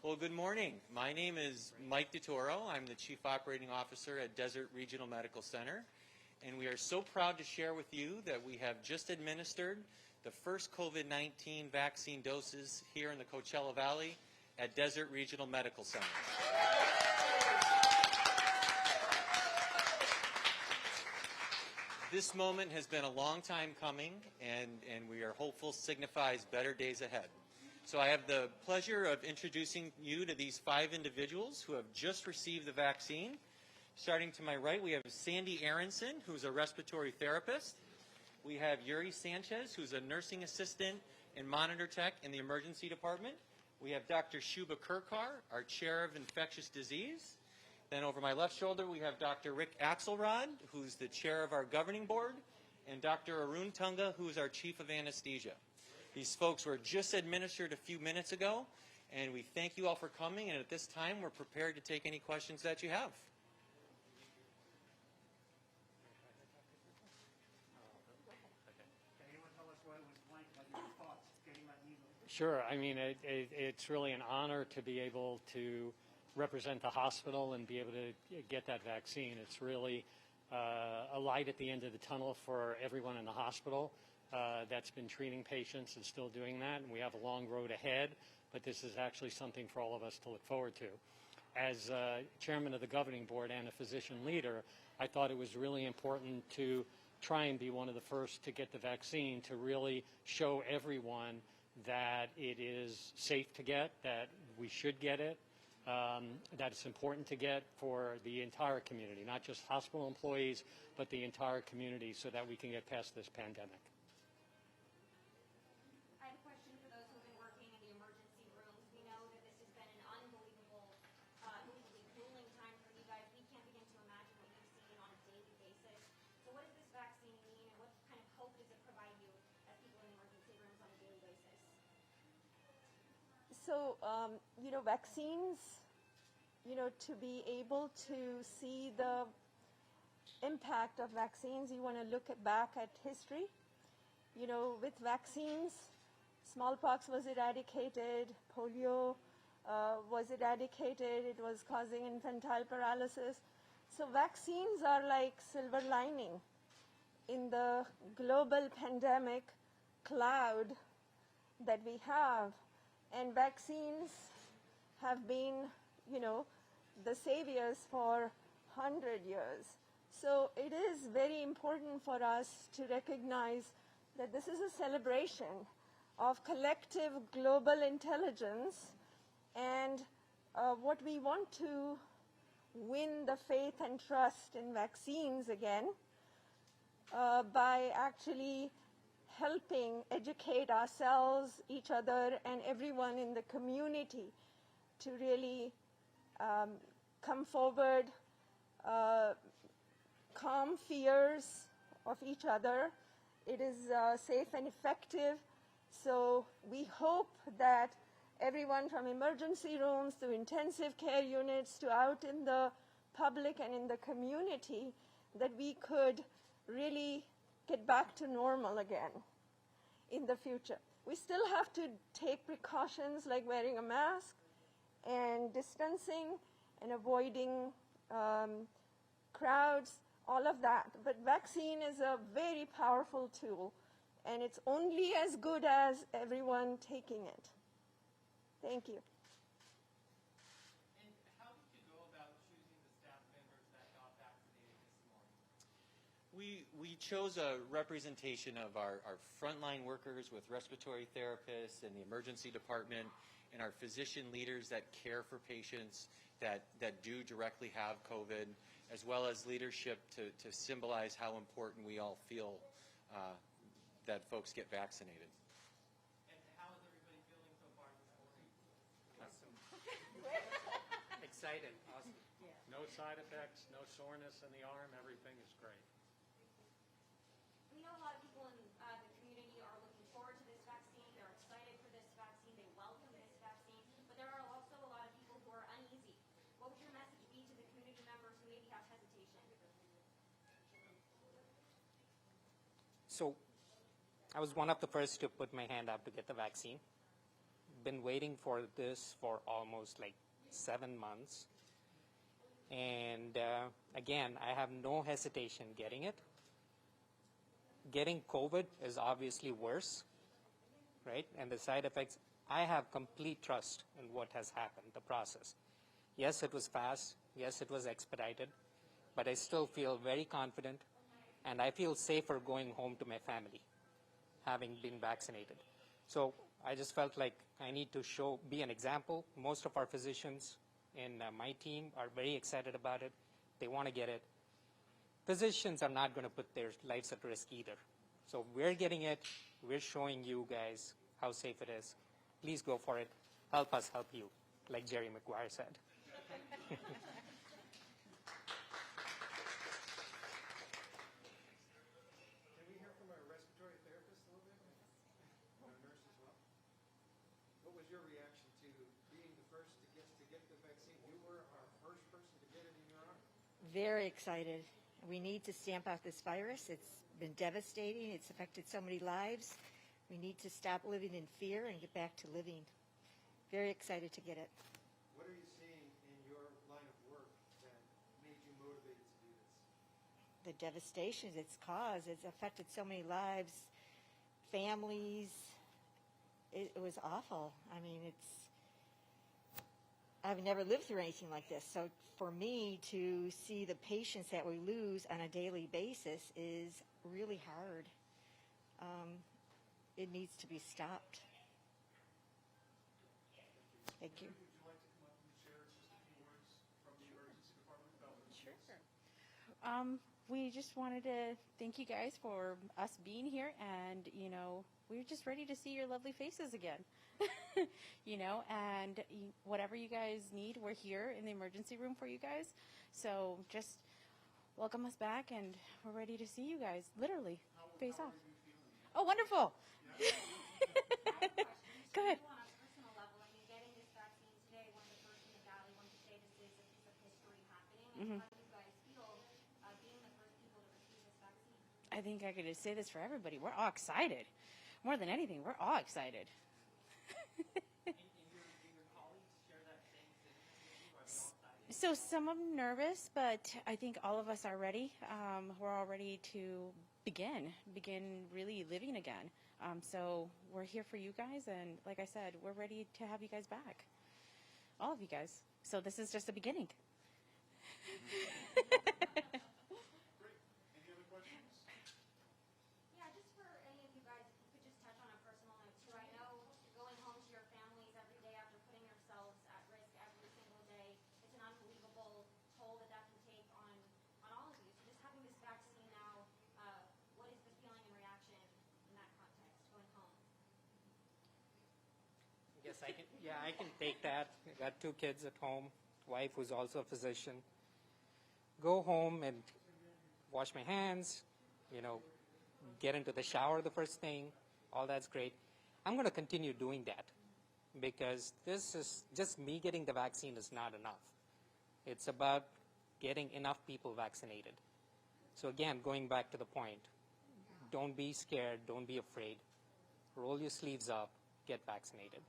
Well, good morning. My name is Mike DeToro. I'm the Chief Operating Officer at Desert Regional Medical Center, and we are so proud to share with you that we have just administered the first COVID-19 vaccine doses here in the Coachella Valley at Desert Regional Medical Center. This moment has been a long time coming, and we are hopeful signifies better days ahead. So I have the pleasure of introducing you to these 5 individuals who have just received the vaccine. Starting to my right, we have Sandy Aronson, who's a respiratory therapist. We have Yuri Sanchez, who's a nursing assistant and monitor tech in the emergency department. We have Dr. Shubha Kirkar, our chair of infectious disease. Then over my left shoulder, we have Dr. Rick Axelrod, who's the chair of our governing board, and Dr. Arun Tunga, who's our chief of anesthesia. These folks were just administered a few minutes ago, and we thank you all for coming, and at this time, we're prepared to take any questions that you have. Can anyone tell us what it was like, what your thoughts getting that needle? Sure. I mean, it's really an honor to be able to represent the hospital and be able to get that vaccine. It's really a light at the end of the tunnel for everyone in the hospital that's been treating patients and still doing that. And we have a long road ahead, but this is actually something for all of us to look forward to. As chairman of the governing board and a physician leader, I thought it was really important to try and be one of the first to get the vaccine, to really show everyone that it is safe to get, that we should get it, that it's important to get for the entire community, not just hospital employees, but the entire community, so that we can get past this pandemic. I have a question for those who have been working in the emergency rooms. We know that this has been an unbelievably grueling time for you guys. We can't begin to imagine what you've seen on a daily basis. So what does this vaccine mean, and what kind of hope does it provide you as people in emergency rooms on a daily basis? So, vaccines, to be able to see the impact of vaccines, you want to look back at history. With vaccines, smallpox was eradicated, polio was eradicated, it was causing infantile paralysis. So vaccines are like silver lining in the global pandemic cloud that we have. And vaccines have been, the saviors for 100 years. So it is very important for us to recognize that this is a celebration of collective global intelligence, and what we want to win the faith and trust in vaccines again by actually helping educate ourselves, each other, and everyone in the community to really come forward, calm fears of each other. It is safe and effective. So we hope that everyone from emergency rooms to intensive care units to out in the public and in the community, that we could really get back to normal again in the future. We still have to take precautions like wearing a mask and distancing and avoiding crowds, all of that. But vaccine is a very powerful tool, and it's only as good as everyone taking it. Thank you. And how did you go about choosing the staff members that got vaccinated this morning? We chose a representation of our frontline workers with respiratory therapists and the emergency department, and our physician leaders that care for patients that do directly have COVID, as well as leadership to symbolize how important we all feel that folks get vaccinated. And how is everybody feeling so far this morning? Awesome. Excited. Awesome. Yeah. No side effects, no soreness in the arm. Everything is great. We know a lot of people in the community are looking forward to this vaccine. They're excited for this vaccine. They welcome this vaccine. But there are also a lot of people who are uneasy. What would your message be to the community members who maybe have hesitation? So I was one of the first to put my hand up to get the vaccine. been waiting for this for almost like 7 months. And again, I have no hesitation getting it. Getting COVID is obviously worse, right? And the side effects, I have complete trust in what has happened, the process. Yes, it was fast. Yes, it was expedited. But I still feel very confident, and I feel safer going home to my family, having been vaccinated. So I just felt like I need to be an example. Most of our physicians in my team are very excited about it. They want to get it. Physicians are not going to put their lives at risk either. So we're getting it. We're showing you guys how safe it is. Please go for it. Help us help you, like Jerry Maguire said. Can we hear from a respiratory therapist a little bit? And a nurse as well? What was your reaction to being the first to get the vaccine? You were our first person to get it in your arm. Very excited. We need to stamp out this virus. It's been devastating. It's affected so many lives. We need to stop living in fear and get back to living. Very excited to get it. What are you seeing in your line of work that made you motivated to do this? The devastation it's caused, it's affected so many lives, families. It was awful. I mean, I've never lived through anything like this. So for me to see the patients that we lose on a daily basis is really hard. It needs to be stopped. Thank you. Would you like to come up and share just a few words from the emergency department about what you did? We just wanted to thank you guys for us being here, and we're just ready to see your lovely faces again. And whatever you guys need, we're here in the emergency room for you guys. So just welcome us back, and we're ready to see you guys literally face off. Oh, wonderful. Go ahead. On a personal level, I mean, getting this vaccine today, one of the first in the valley, one could say this is a piece of history happening. And how do you guys feel being the first people to receive this vaccine? I think I could just say this for everybody. We're all excited. More than anything, we're all excited. And your colleagues share that same sentiment with you? Are they all excited? So some of them nervous, but I think all of us are ready. We're all ready to begin really living again. So we're here for you guys, and like I said, we're ready to have you guys back. All of you guys. So this is just the beginning. Great. Any other questions? Yeah, just for any of you guys, if you could just touch on a personal note too. I know going home to your families every day after putting yourselves at risk every single day, it's an unbelievable toll that can take on all of you. So just having this vaccine now, what is the feeling and reaction in that context, going home? Yes, I can take that. I got 2 kids at home, wife who's also a physician. Go home and wash my hands, get into the shower the first thing. All that's great. I'm going to continue doing that because this is just me getting the vaccine is not enough. It's about getting enough people vaccinated. So again, going back to the point, don't be scared, don't be afraid. Roll your sleeves up, get vaccinated.